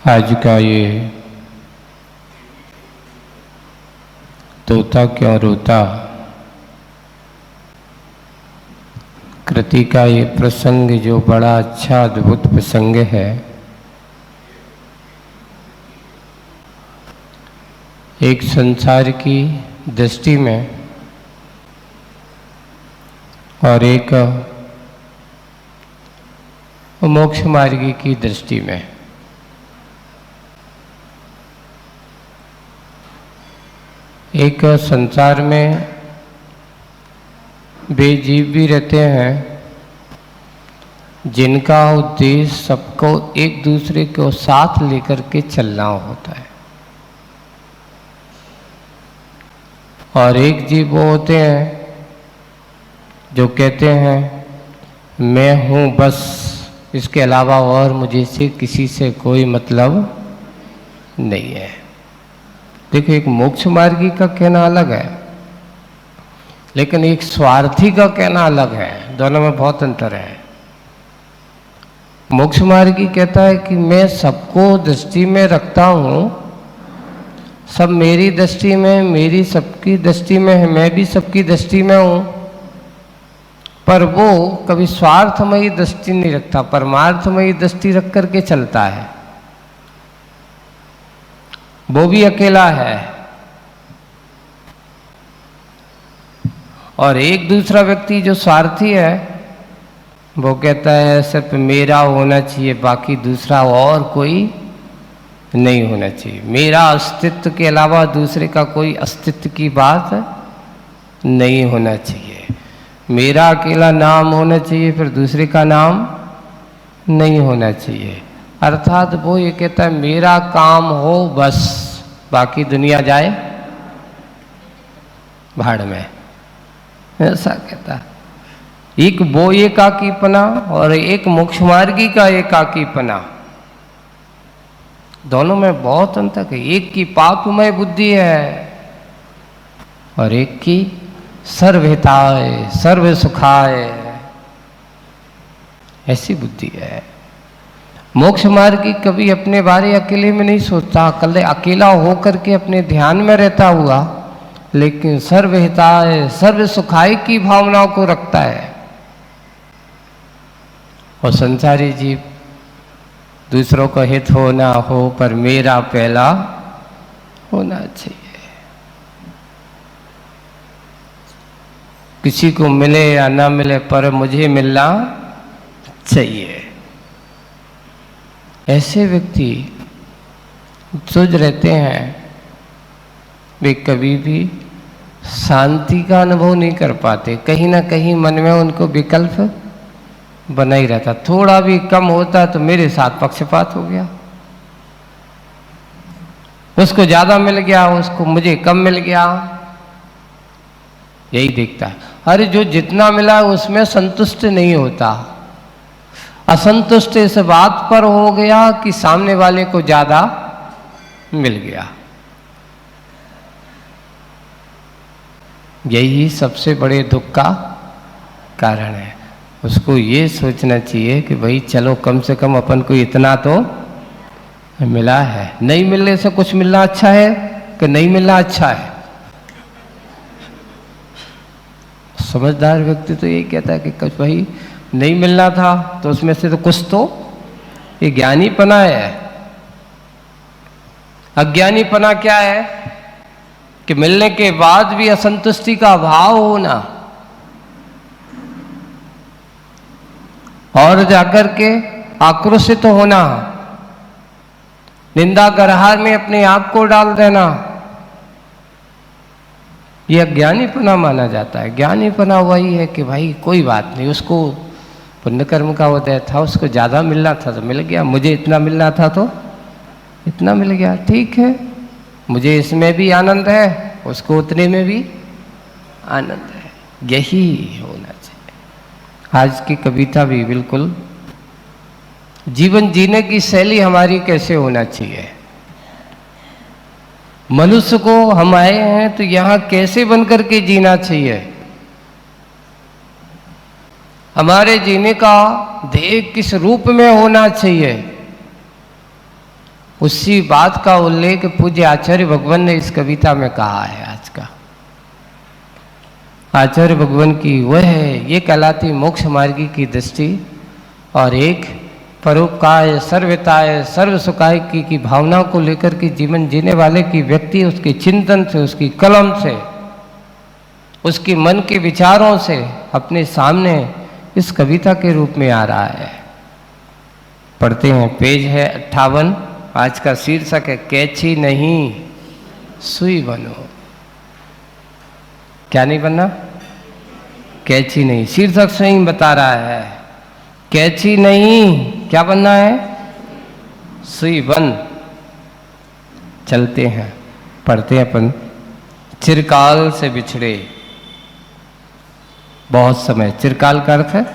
आज का ये तोता क्यों रोता कृति का ये प्रसंग जो बड़ा अच्छा अद्भुत प्रसंग है। एक संसार की दृष्टि में और एक मोक्ष मार्गी की दृष्टि में एक संसार में वे जीव भी रहते हैं जिनका उद्देश्य सबको एक दूसरे को साथ लेकर के चलना होता है, और एक जीव वो होते हैं जो कहते हैं मैं हूँ बस, इसके अलावा और मुझे से किसी से कोई मतलब नहीं है। देखो, एक मोक्ष मार्गी का कहना अलग है, लेकिन एक स्वार्थी का कहना अलग है। दोनों में बहुत अंतर है। मोक्ष मार्गी कहता है कि मैं सबको दृष्टि में रखता हूँ, सब मेरी दृष्टि में, मेरी सबकी दृष्टि में है, मैं भी सबकी दृष्टि में हूँ, पर वो कभी स्वार्थमयी दृष्टि नहीं रखता, परमार्थमयी दृष्टि रख करके चलता है। वो भी अकेला है। और एक दूसरा व्यक्ति जो स्वार्थी है वो कहता है सिर्फ मेरा होना चाहिए, बाकी दूसरा और कोई नहीं होना चाहिए, मेरा अस्तित्व के अलावा दूसरे का कोई अस्तित्व की बात नहीं होना चाहिए, मेरा अकेला नाम होना चाहिए, फिर दूसरे का नाम नहीं होना चाहिए। अर्थात वो ये कहता है मेरा काम हो बस, बाकी दुनिया जाए भाड़ में, ऐसा कहता है। एक वो एकाकीपना और एक मोक्ष मार्गी का एकाकीपना, दोनों में बहुत अंतर है। एक की पापमय बुद्धि है और एक की सर्वहिताय सर्व सुखाय ऐसी बुद्धि है। मोक्ष मार्गी कभी अपने बारे अकेले में नहीं सोचता, अकेला होकर के अपने ध्यान में रहता हुआ, लेकिन सर्वहिताय सर्व सुखाय की भावनाओं को रखता है। और संसारी जीव दूसरों का हित हो ना हो, पर मेरा पहला होना चाहिए। किसी को मिले या ना मिले, पर मुझे मिलना चाहिए। ऐसे व्यक्ति सोच रहते हैं, वे कभी भी शांति का अनुभव नहीं कर पाते। कहीं ना कहीं मन में उनको विकल्प बना ही रहता, थोड़ा भी कम होता तो मेरे साथ पक्षपात हो गया, उसको ज्यादा मिल गया, उसको मुझे कम मिल गया, यही दिखता है। अरे जो जितना मिला उसमें संतुष्ट नहीं होता, असंतुष्ट इस बात पर हो गया कि सामने वाले को ज्यादा मिल गया। यही सबसे बड़े दुख का कारण है। उसको ये सोचना चाहिए कि भाई चलो कम से कम अपन को इतना तो मिला है। नहीं मिलने से कुछ मिलना अच्छा है कि नहीं मिलना अच्छा है? समझदार व्यक्ति तो यही कहता है कि कुछ भाई नहीं मिलना था तो उसमें से तो कुछ तो, ये ज्ञानीपना है। अज्ञानीपना क्या है कि मिलने के बाद भी असंतुष्टि का भाव होना, और जाकर के आक्रोशित होना, निंदा गरहार में अपने आप को डाल देना, यह अज्ञानीपना माना जाता है। ज्ञानीपना वही है कि भाई कोई बात नहीं, उसको पुण्य कर्म का उदय था, उसको ज्यादा मिलना था तो मिल गया, मुझे इतना मिलना था तो इतना मिल गया, ठीक है, मुझे इसमें भी आनंद है, उसको उतने में भी आनंद है। यही होना चाहिए। आज की कविता भी बिल्कुल जीवन जीने की शैली हमारी कैसे होना चाहिए, मनुष्य को हम आए हैं तो यहाँ कैसे बनकर के जीना चाहिए, हमारे जीने का ध्येय किस रूप में होना चाहिए, उसी बात का उल्लेख पूज्य आचार्य भगवान ने इस कविता में कहा है। आज का आचार्य भगवान की वह है, ये कहलाती मोक्ष मार्गी की दृष्टि, और एक परोपकार सर्वताय सर्व सुखाय की भावना को लेकर के जीवन जीने वाले की व्यक्ति उसके चिंतन से, उसकी कलम से, उसकी मन के विचारों से अपने सामने इस कविता के रूप में आ रहा है। पढ़ते हैं, पेज है 58। आज का शीर्षक है कैची नहीं सुई बनो। क्या नहीं बनना? कैची नहीं। शीर्षक से ही बता रहा है, कैची नहीं क्या बनना है? सुई बन। चलते हैं, पढ़ते हैं अपन। चिरकाल से बिछड़े, बहुत समय, चिरकाल का अर्थ है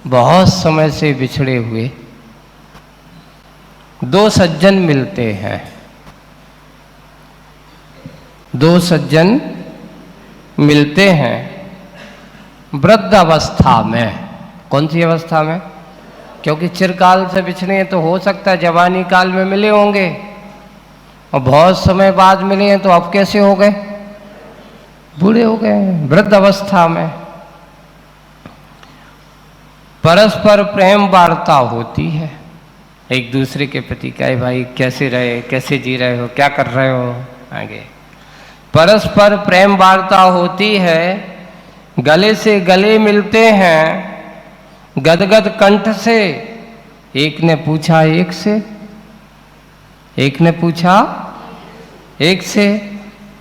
बहुत समय से बिछड़े हुए दो सज्जन मिलते हैं। दो सज्जन मिलते हैं वृद्ध अवस्था में। कौन सी अवस्था में? क्योंकि चिरकाल से बिछड़े हैं तो हो सकता है जवानी काल में मिले होंगे, और बहुत समय बाद मिले हैं तो अब कैसे हो गए? बूढ़े हो गए, वृद्ध अवस्था में। परस्पर प्रेम वार्ता होती है एक दूसरे के प्रति, क्या भाई कैसे रहे, कैसे जी रहे हो, क्या कर रहे हो आगे। परस्पर प्रेम वार्ता होती है, गले से गले मिलते हैं, गदगद कंठ से। एक ने पूछा एक से, एक ने पूछा एक से,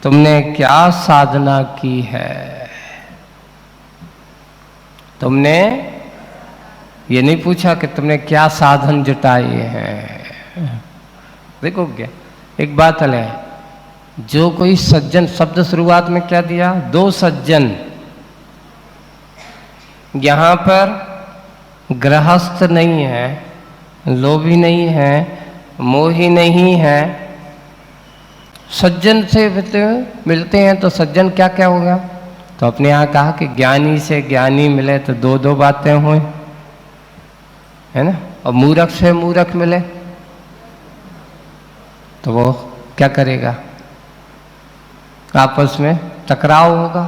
तुमने क्या साधना की है? तुमने ये नहीं पूछा कि तुमने क्या साधन जुटाए हैं। देखो क्या एक बात है, जो कोई सज्जन, शब्द शुरुआत में क्या दिया? दो सज्जन। यहां पर गृहस्थ नहीं है, लोभी नहीं है, मोही नहीं है। सज्जन से मिलते हैं तो सज्जन क्या क्या होगा? तो अपने यहाँ कहा कि ज्ञानी से ज्ञानी मिले तो दो दो बातें हुई, है ना। और मूर्ख से मूर्ख मिले तो वो क्या करेगा? आपस में टकराव होगा।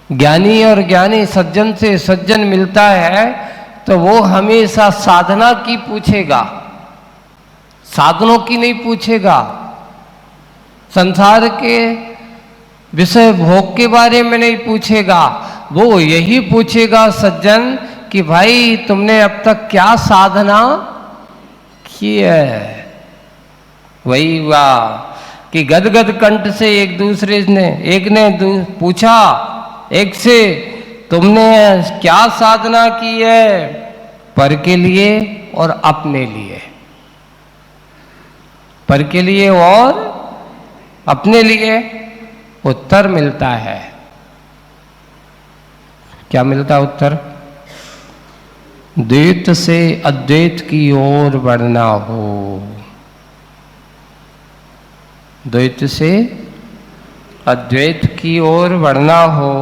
ज्ञानी और ज्ञानी, सज्जन से सज्जन मिलता है तो वो हमेशा साधना की पूछेगा, साधनों की नहीं पूछेगा। संसार के विषय भोग के बारे में नहीं पूछेगा, वो यही पूछेगा सज्जन कि भाई तुमने अब तक क्या साधना की है। वही हुआ कि गदगद कंठ से एक दूसरे ने, एक ने पूछा एक से, तुमने क्या साधना की है? पर के लिए और अपने लिए, पर के लिए और अपने लिए। उत्तर मिलता है, क्या मिलता है उत्तर? द्वैत से अद्वैत की ओर बढ़ना हो, द्वैत से अद्वैत की ओर बढ़ना हो।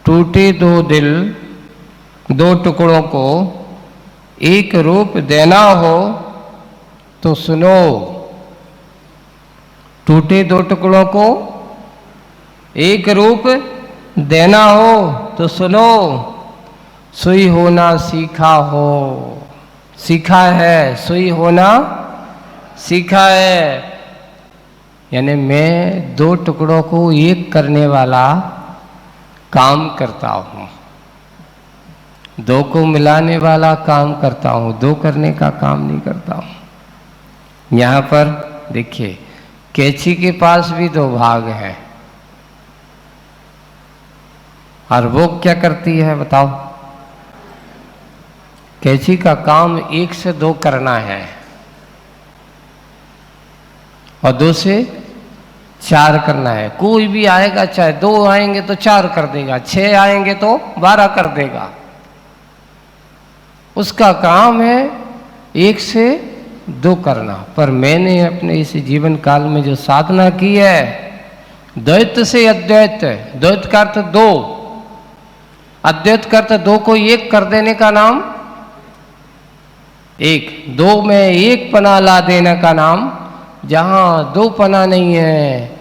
टूटे दो दिल, दो टुकड़ों को एक रूप देना हो तो सुनो। टूटे दो टुकड़ों को एक रूप देना हो तो सुनो। सुई होना सीखा हो, सीखा है, सुई होना सीखा है। यानी मैं दो टुकड़ों को एक करने वाला काम करता हूँ, दो को मिलाने वाला काम करता हूँ, दो करने का काम नहीं करता हूँ। यहाँ पर देखिए, कैंची के पास भी दो भाग हैं, और वो क्या करती है बताओ? कैंची का काम एक से दो करना है, और दो से चार करना है। कोई भी आएगा, चाहे दो आएंगे तो चार कर देगा, 6 आएंगे तो 12 कर देगा। उसका काम है एक से दो करना। पर मैंने अपने इस जीवन काल में जो साधना की है, द्वैत से अद्वैत, द्वैत का अर्थ दो, अद्वैत का अर्थ दो को एक कर देने का नाम एक, दो में एक पना ला देने का नाम, जहाँ दो पना नहीं है,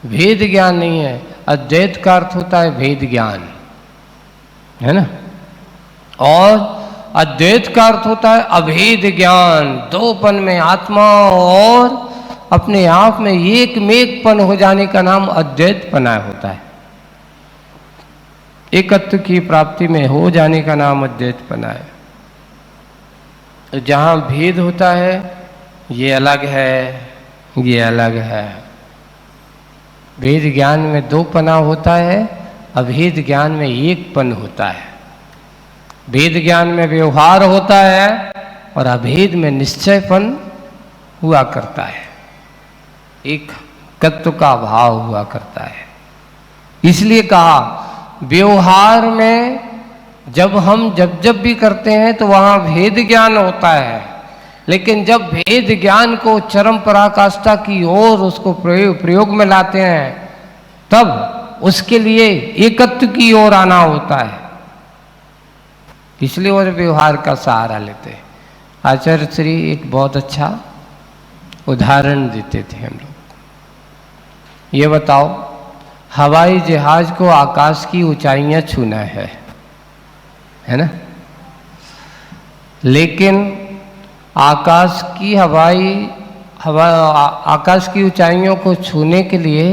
भेद ज्ञान नहीं है। अद्वैत का अर्थ होता है भेद ज्ञान, है ना, और अद्वैत का अर्थ होता है अभेद ज्ञान। दोपन में आत्मा और अपने आप में एक मेघपन हो जाने का नाम अद्वैत पना होता है। एकत्व की प्राप्ति में हो जाने का नाम अद्वैत पना है। जहाँ भेद होता है, ये अलग है, ये अलग है। भेद ज्ञान में दो पना होता है, अभेद ज्ञान में एक पन होता है। भेद ज्ञान में व्यवहार होता है और अभेद में निश्चयपन हुआ करता है, एक तत्व का भाव हुआ करता है। इसलिए कहा व्यवहार में जब हम जब भी करते हैं तो वहाँ भेद ज्ञान होता है, लेकिन जब भेद ज्ञान को चरम पराकाष्ठा की ओर उसको प्रयोग में लाते हैं, तब उसके लिए एकत्व की ओर आना होता है। इसलिए वो व्यवहार का सहारा लेते हैं। आचार्य श्री एक बहुत अच्छा उदाहरण देते थे हम लोग। ये बताओ, हवाई जहाज को आकाश की ऊंचाइयां छूना है ना, लेकिन आकाश की ऊंचाइयों को छूने के लिए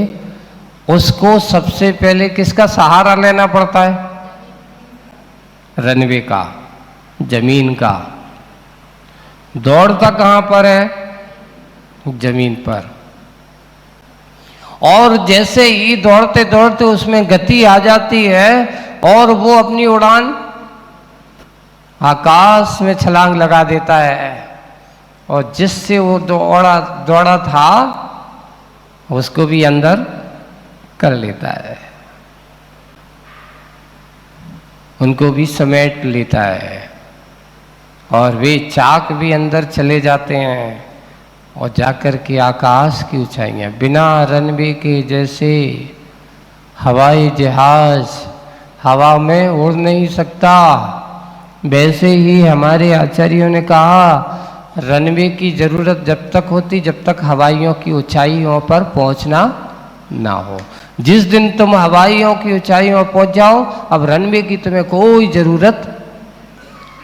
उसको सबसे पहले किसका सहारा लेना पड़ता है? रनवे का, जमीन का। दौड़ता कहाँ पर है? जमीन पर। और जैसे ही दौड़ते दौड़ते उसमें गति आ जाती है और वो अपनी उड़ान आकाश में छलांग लगा देता है, और जिससे वो दौड़ा था उसको भी अंदर कर लेता है, उनको भी समेट लेता है, और वे चाक भी अंदर चले जाते हैं और जाकर के आकाश की ऊंचाइयां, बिना रनवे के जैसे हवाई जहाज हवा में उड़ नहीं सकता, वैसे ही हमारे आचार्यों ने कहा रनवे की जरूरत जब तक होती जब तक हवाइयों की ऊंचाइयों पर पहुंचना ना हो। जिस दिन तुम हवाइयों की ऊंचाइयों पर पहुंच जाओ, अब रनवे की तुम्हें कोई जरूरत।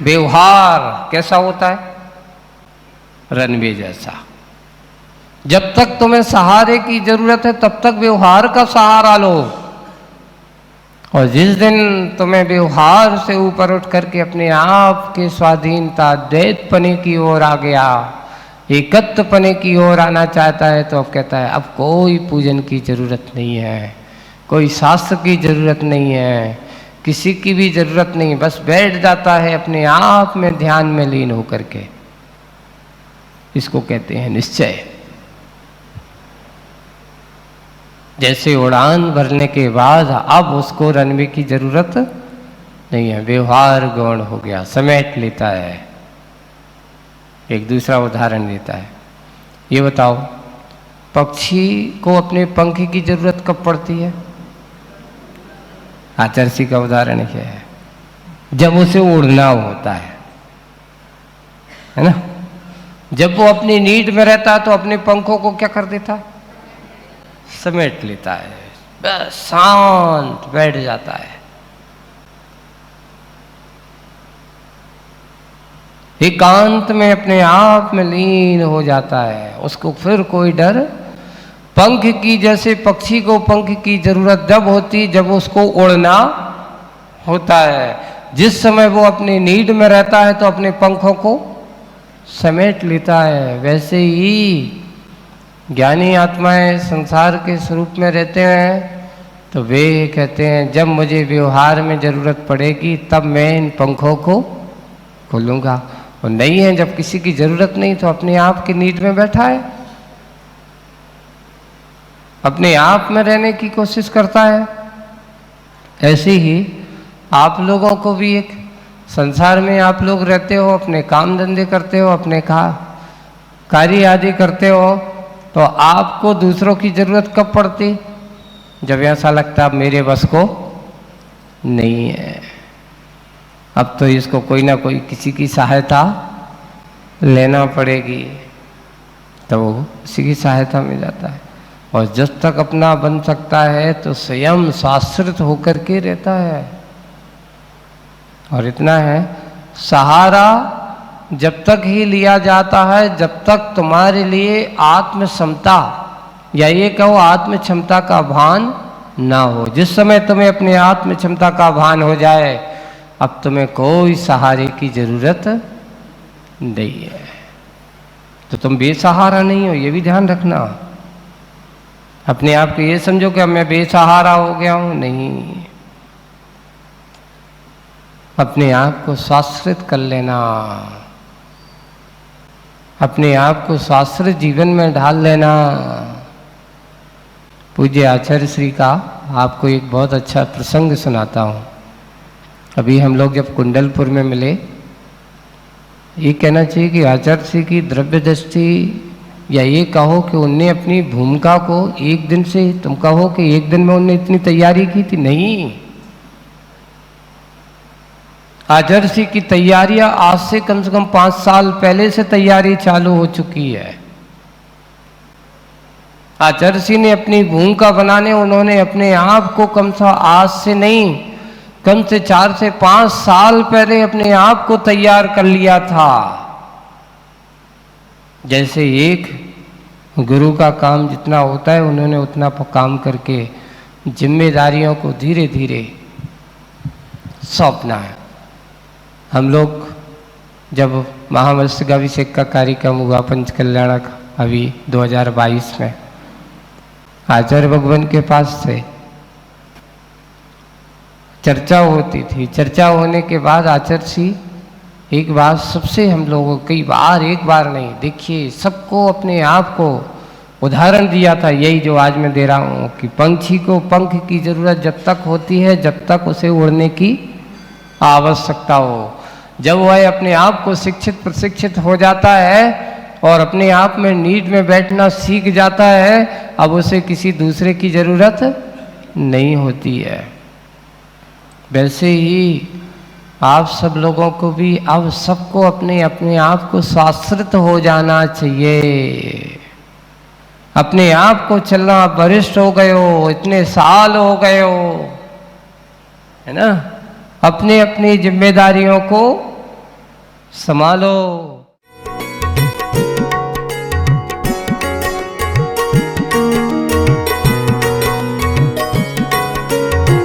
व्यवहार कैसा होता है? रनवे जैसा। जब तक तुम्हें सहारे की जरूरत है तब तक व्यवहार का सहारा लो, और जिस दिन तुम्हें व्यवहार से ऊपर उठ करके अपने आप के स्वाधीनता द्वैतपने की ओर आ गया, एकत्वपने की ओर आना चाहता है, तो अब कहता है अब कोई पूजन की जरूरत नहीं है, कोई शास्त्र की जरूरत नहीं है, किसी की भी जरूरत नहीं, बस बैठ जाता है अपने आप में ध्यान में लीन होकर के। इसको कहते हैं निश्चय। जैसे उड़ान भरने के बाद अब उसको रनवे की जरूरत नहीं है, व्यवहार गौण हो गया, समेट लेता है। एक दूसरा उदाहरण देता है। ये बताओ, पक्षी को अपने पंख की जरूरत कब पड़ती है? आचार्य का उदाहरण क्या है? जब उसे उड़ना होता है ना। जब वो अपनी नीड में रहता है तो अपने पंखों को क्या कर देता है? समेट लेता है, बस शांत बैठ जाता है। एकांत में अपने आप में लीन हो जाता है, उसको फिर कोई डर। पंख की, जैसे पक्षी को पंख की जरूरत जब होती जब उसको उड़ना होता है, जिस समय वो अपनी नीड में रहता है तो अपने पंखों को समेट लेता है। वैसे ही ज्ञानी आत्माएं संसार के स्वरूप में रहते हैं तो वे कहते हैं जब मुझे व्यवहार में जरूरत पड़ेगी तब मैं इन पंखों को खोलूंगा, और नहीं है जब किसी की जरूरत नहीं तो अपने आप की नीड में बैठा है, अपने आप में रहने की कोशिश करता है। ऐसे ही आप लोगों को भी एक संसार में आप लोग रहते हो, अपने काम धंधे करते हो, अपने कार्य आदि करते हो, तो आपको दूसरों की जरूरत कब पड़ती? जब ऐसा लगता अब मेरे बस को नहीं है, अब तो इसको कोई ना कोई किसी की सहायता लेना पड़ेगी, तो वो उसी की सहायता में जाता है। और जब तक अपना बन सकता है तो स्वयं शाश्वत होकर के रहता है। और इतना है, सहारा जब तक ही लिया जाता है जब तक तुम्हारे लिए आत्म क्षमता या ये कहो आत्म क्षमता का भान ना हो। जिस समय तुम्हें अपने आत्म क्षमता का भान हो जाए, अब तुम्हें कोई सहारे की जरूरत नहीं है, तो तुम बेसहारा नहीं हो, ये भी ध्यान रखना। अपने आप को ये समझो कि अब मैं बेसहारा हो गया हूं, नहीं। अपने आप को शाश्वत कर लेना, अपने आप को शाश्वत जीवन में ढाल लेना। पूज्य आचार्य श्री का आपको एक बहुत अच्छा प्रसंग सुनाता हूँ। अभी हम लोग जब कुंडलपुर में मिले, ये कहना चाहिए कि आचार्य श्री की द्रव्य दृष्टि, या ये कहो कि उनने अपनी भूमिका को एक दिन से, तुम कहो कि एक दिन में उनने इतनी तैयारी की थी, नहीं। आचार्य श्री की तैयारियां आज से कम 5 साल पहले से तैयारी चालू हो चुकी है। आचार्य श्री ने अपनी भूमिका बनाने, उन्होंने अपने आप को कम से आज से नहीं, कम से 4 से 5 साल पहले अपने आप को तैयार कर लिया था। जैसे एक गुरु का काम जितना होता है, उन्होंने उतना काम करके जिम्मेदारियों को धीरे धीरे सौंपना है। हम लोग जब महामस्तकाभिषेक का कार्यक्रम हुआ पंचकल्याण का अभी 2022 में, आचार्य भगवान के पास से चर्चा होती थी। चर्चा होने के बाद आचार्य श्री एक बात सबसे हम लोगों कई बार, एक बार नहीं, देखिए सबको अपने आप को उदाहरण दिया था, यही जो आज मैं दे रहा हूँ कि पंछी को पंख की जरूरत जब तक होती है जब तक उसे उड़ने की आवश्यकता हो। जब वह अपने आप को शिक्षित प्रशिक्षित हो जाता है और अपने आप में नीड में बैठना सीख जाता है, अब उसे किसी दूसरे की जरूरत नहीं होती है। वैसे ही आप सब लोगों को भी अब सबको अपने अपने आप को शाश्वत हो जाना चाहिए। अपने आप को चलना, वरिष्ठ हो गए हो, इतने साल हो गए हो, है ना, अपने अपनी जिम्मेदारियों को संभालो।